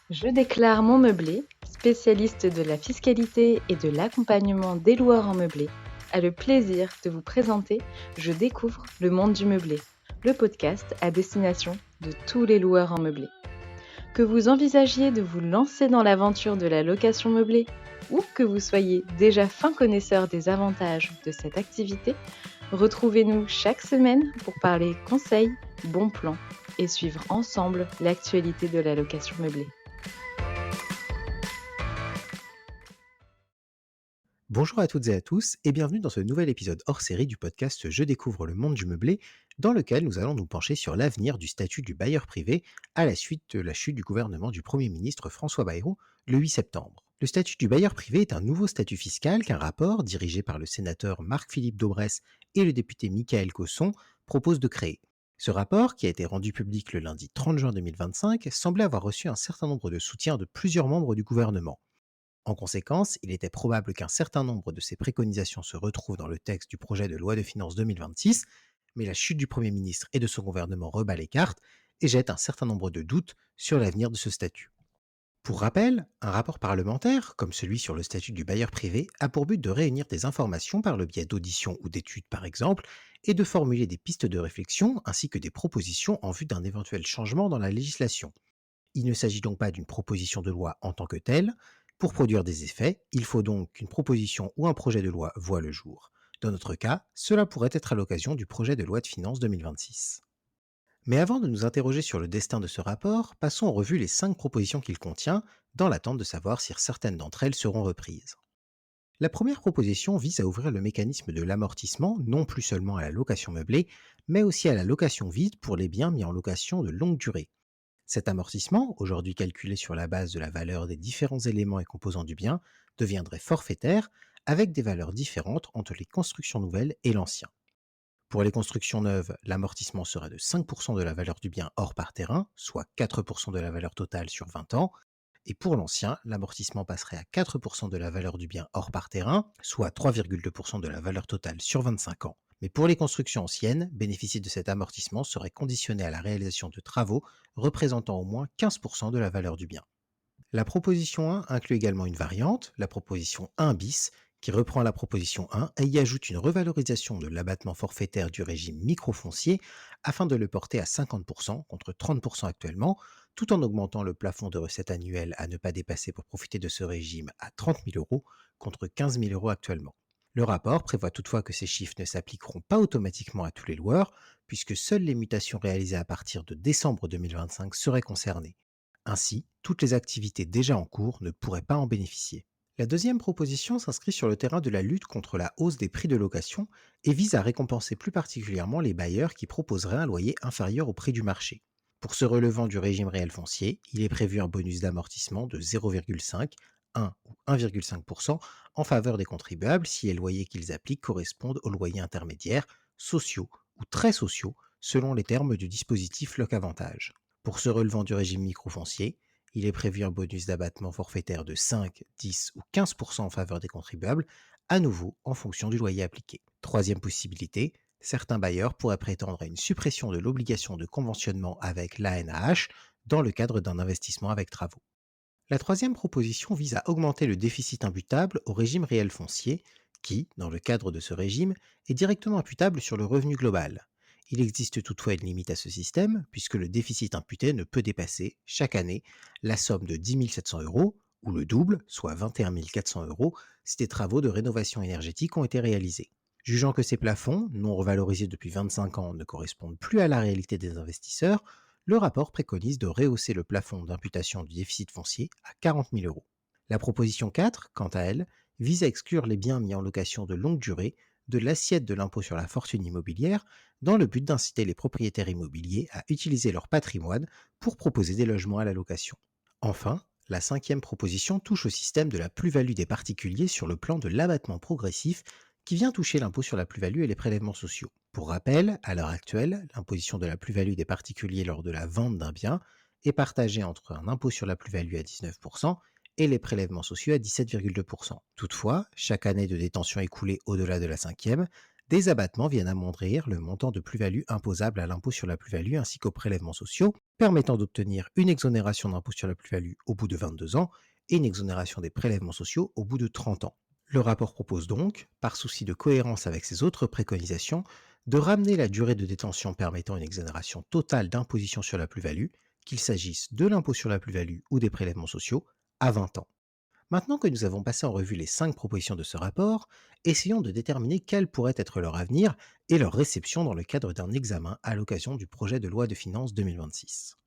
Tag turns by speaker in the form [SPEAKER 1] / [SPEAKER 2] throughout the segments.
[SPEAKER 1] Je déclare mon meublé, spécialiste de la fiscalité et de l'accompagnement des loueurs en meublé, a le plaisir de vous présenter Je découvre le monde du meublé, le podcast à destination de tous les loueurs en meublé. Que vous envisagiez de vous lancer dans l'aventure de la location meublée ou que vous soyez déjà fin connaisseur des avantages de cette activité, retrouvez-nous chaque semaine pour parler conseils, bons plans et suivre ensemble l'actualité de la location meublée.
[SPEAKER 2] Bonjour à toutes et à tous et bienvenue dans ce nouvel épisode hors série du podcast Je découvre le monde du meublé, dans lequel nous allons nous pencher sur l'avenir du statut du bailleur privé à la suite de la chute du gouvernement du Premier ministre François Bayrou le 8 septembre. Le statut du bailleur privé est un nouveau statut fiscal qu'un rapport dirigé par le sénateur Marc-Philippe Daubresse et le député Michaël Cosson propose de créer. Ce rapport, qui a été rendu public le lundi 30 juin 2025, semblait avoir reçu un certain nombre de soutiens de plusieurs membres du gouvernement. En conséquence, il était probable qu'un certain nombre de ces préconisations se retrouvent dans le texte du projet de loi de finances 2026, mais la chute du Premier ministre et de son gouvernement rebat les cartes et jette un certain nombre de doutes sur l'avenir de ce statut. Pour rappel, un rapport parlementaire, comme celui sur le statut du bailleur privé, a pour but de réunir des informations par le biais d'auditions ou d'études par exemple, et de formuler des pistes de réflexion ainsi que des propositions en vue d'un éventuel changement dans la législation. Il ne s'agit donc pas d'une proposition de loi en tant que telle. Pour produire des effets, il faut donc qu'une proposition ou un projet de loi voie le jour. Dans notre cas, cela pourrait être à l'occasion du projet de loi de finances 2026. Mais avant de nous interroger sur le destin de ce rapport, passons en revue les 5 propositions qu'il contient, dans l'attente de savoir si certaines d'entre elles seront reprises. La première proposition vise à ouvrir le mécanisme de l'amortissement non plus seulement à la location meublée, mais aussi à la location vide pour les biens mis en location de longue durée. Cet amortissement, aujourd'hui calculé sur la base de la valeur des différents éléments et composants du bien, deviendrait forfaitaire avec des valeurs différentes entre les constructions nouvelles et l'ancien. Pour les constructions neuves, l'amortissement serait de 5% de la valeur du bien hors par terrain, soit 4% de la valeur totale sur 20 ans, et pour l'ancien, l'amortissement passerait à 4% de la valeur du bien hors par terrain, soit 3,2% de la valeur totale sur 25 ans. Mais pour les constructions anciennes, bénéficier de cet amortissement serait conditionné à la réalisation de travaux représentant au moins 15% de la valeur du bien. La proposition 1 inclut également une variante, la proposition 1 bis, qui reprend la proposition 1 et y ajoute une revalorisation de l'abattement forfaitaire du régime microfoncier afin de le porter à 50% contre 30% actuellement, tout en augmentant le plafond de recettes annuelles à ne pas dépasser pour profiter de ce régime à 30 000 euros contre 15 000 euros actuellement. Le rapport prévoit toutefois que ces chiffres ne s'appliqueront pas automatiquement à tous les loueurs, puisque seules les mutations réalisées à partir de décembre 2025 seraient concernées. Ainsi, toutes les activités déjà en cours ne pourraient pas en bénéficier. La deuxième proposition s'inscrit sur le terrain de la lutte contre la hausse des prix de location et vise à récompenser plus particulièrement les bailleurs qui proposeraient un loyer inférieur au prix du marché. Pour ce relevant du régime réel foncier, il est prévu un bonus d'amortissement de 0,5, 1 ou 1,5% en faveur des contribuables si les loyers qu'ils appliquent correspondent aux loyers intermédiaires, sociaux ou très sociaux, selon les termes du dispositif Locavantage. Pour ce relevant du régime microfoncier, il est prévu un bonus d'abattement forfaitaire de 5, 10 ou 15% en faveur des contribuables, à nouveau en fonction du loyer appliqué. Troisième possibilité, certains bailleurs pourraient prétendre à une suppression de l'obligation de conventionnement avec l'ANAH dans le cadre d'un investissement avec travaux. La troisième proposition vise à augmenter le déficit imputable au régime réel foncier, qui, dans le cadre de ce régime, est directement imputable sur le revenu global. Il existe toutefois une limite à ce système, puisque le déficit imputé ne peut dépasser, chaque année, la somme de 10 700 euros, ou le double, soit 21 400 euros, si des travaux de rénovation énergétique ont été réalisés. Jugeant que ces plafonds, non revalorisés depuis 25 ans, ne correspondent plus à la réalité des investisseurs, le rapport préconise de rehausser le plafond d'imputation du déficit foncier à 40 000 euros. La proposition 4, quant à elle, vise à exclure les biens mis en location de longue durée de l'assiette de l'impôt sur la fortune immobilière dans le but d'inciter les propriétaires immobiliers à utiliser leur patrimoine pour proposer des logements à la location. Enfin, la cinquième proposition touche au système de la plus-value des particuliers sur le plan de l'abattement progressif qui vient toucher l'impôt sur la plus-value et les prélèvements sociaux. Pour rappel, à l'heure actuelle, l'imposition de la plus-value des particuliers lors de la vente d'un bien est partagée entre un impôt sur la plus-value à 19% et les prélèvements sociaux à 17,2%. Toutefois, chaque année de détention écoulée au-delà de la cinquième Des abattements viennent amoindrir le montant de plus-value imposable à l'impôt sur la plus-value ainsi qu'aux prélèvements sociaux, permettant d'obtenir une exonération d'impôt sur la plus-value au bout de 22 ans et une exonération des prélèvements sociaux au bout de 30 ans. Le rapport propose donc, par souci de cohérence avec ses autres préconisations, de ramener la durée de détention permettant une exonération totale d'imposition sur la plus-value, qu'il s'agisse de l'impôt sur la plus-value ou des prélèvements sociaux, à 20 ans. Maintenant que nous avons passé en revue les 5 propositions de ce rapport, essayons de déterminer quel pourrait être leur avenir et leur réception dans le cadre d'un examen à l'occasion du projet de loi de finances 2026.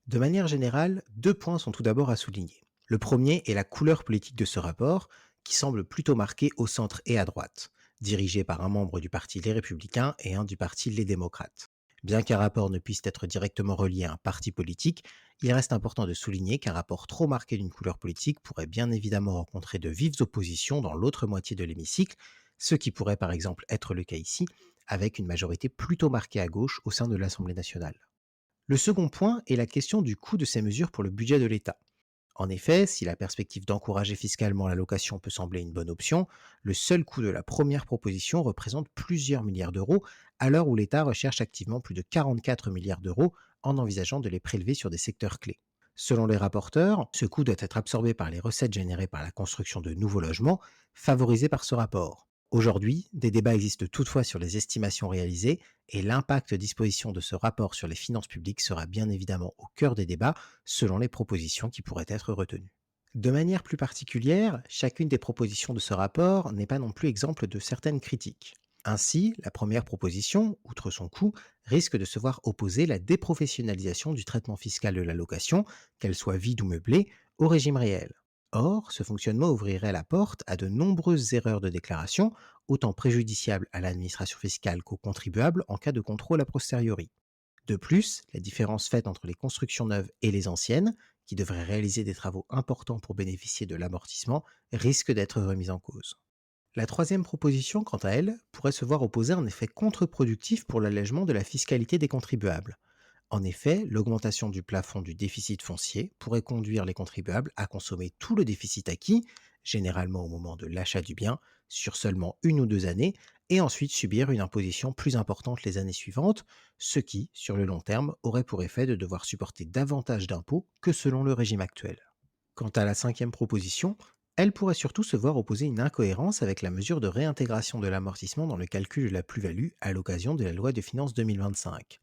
[SPEAKER 2] De manière générale, 2 points sont tout d'abord à souligner. Le premier est la couleur politique de ce rapport, qui semble plutôt marqué au centre et à droite, dirigé par un membre du parti Les Républicains et un du parti Les Démocrates. Bien qu'un rapport ne puisse être directement relié à un parti politique, il reste important de souligner qu'un rapport trop marqué d'une couleur politique pourrait bien évidemment rencontrer de vives oppositions dans l'autre moitié de l'hémicycle, ce qui pourrait par exemple être le cas ici, avec une majorité plutôt marquée à gauche au sein de l'Assemblée nationale. Le second point est la question du coût de ces mesures pour le budget de l'État. En effet, si la perspective d'encourager fiscalement la location peut sembler une bonne option, le seul coût de la première proposition représente plusieurs milliards d'euros, à l'heure où l'État recherche activement plus de 44 milliards d'euros en envisageant de les prélever sur des secteurs clés. Selon les rapporteurs, ce coût doit être absorbé par les recettes générées par la construction de nouveaux logements, favorisés par ce rapport. Aujourd'hui, des débats existent toutefois sur les estimations réalisées et l'impact disposition de ce rapport sur les finances publiques sera bien évidemment au cœur des débats selon les propositions qui pourraient être retenues. De manière plus particulière, chacune des propositions de ce rapport n'est pas non plus exemple de certaines critiques. Ainsi, la première proposition, outre son coût, risque de se voir opposer la déprofessionnalisation du traitement fiscal de la location, qu'elle soit vide ou meublée, au régime réel. Or, ce fonctionnement ouvrirait la porte à de nombreuses erreurs de déclaration, autant préjudiciables à l'administration fiscale qu'aux contribuables en cas de contrôle a posteriori. De plus, la différence faite entre les constructions neuves et les anciennes, qui devraient réaliser des travaux importants pour bénéficier de l'amortissement, risque d'être remise en cause. La troisième proposition, quant à elle, pourrait se voir opposer un effet contre-productif pour l'allègement de la fiscalité des contribuables. En effet, l'augmentation du plafond du déficit foncier pourrait conduire les contribuables à consommer tout le déficit acquis, généralement au moment de l'achat du bien, sur seulement 1 ou 2 années, et ensuite subir une imposition plus importante les années suivantes, ce qui, sur le long terme, aurait pour effet de devoir supporter davantage d'impôts que selon le régime actuel. Quant à la cinquième proposition, elle pourrait surtout se voir opposer une incohérence avec la mesure de réintégration de l'amortissement dans le calcul de la plus-value à l'occasion de la loi de finances 2025.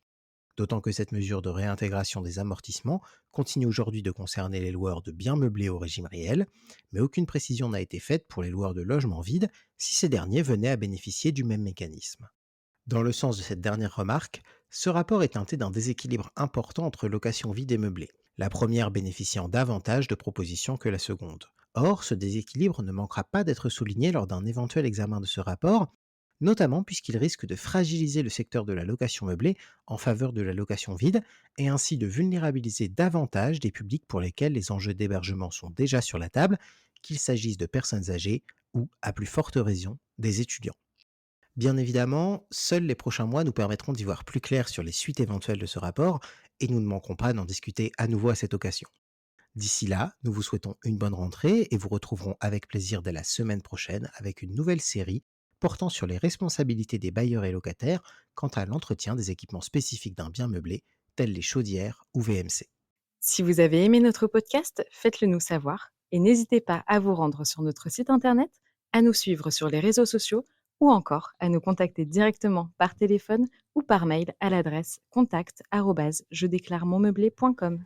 [SPEAKER 2] D'autant que cette mesure de réintégration des amortissements continue aujourd'hui de concerner les loueurs de biens meublés au régime réel, mais aucune précision n'a été faite pour les loueurs de logements vides si ces derniers venaient à bénéficier du même mécanisme. Dans le sens de cette dernière remarque, ce rapport est teinté d'un déséquilibre important entre location vide et meublée, la première bénéficiant davantage de propositions que la seconde. Or, ce déséquilibre ne manquera pas d'être souligné lors d'un éventuel examen de ce rapport, notamment puisqu'il risque de fragiliser le secteur de la location meublée en faveur de la location vide et ainsi de vulnérabiliser davantage des publics pour lesquels les enjeux d'hébergement sont déjà sur la table, qu'il s'agisse de personnes âgées ou, à plus forte raison, des étudiants. Bien évidemment, seuls les prochains mois nous permettront d'y voir plus clair sur les suites éventuelles de ce rapport et nous ne manquerons pas d'en discuter à nouveau à cette occasion. D'ici là, nous vous souhaitons une bonne rentrée et vous retrouverons avec plaisir dès la semaine prochaine avec une nouvelle série portant sur les responsabilités des bailleurs et locataires quant à l'entretien des équipements spécifiques d'un bien meublé, tels les chaudières ou VMC.
[SPEAKER 1] Si vous avez aimé notre podcast, faites-le nous savoir et n'hésitez pas à vous rendre sur notre site internet, à nous suivre sur les réseaux sociaux ou encore à nous contacter directement par téléphone ou par mail à l'adresse contact@jedéclaremonmeublé.com.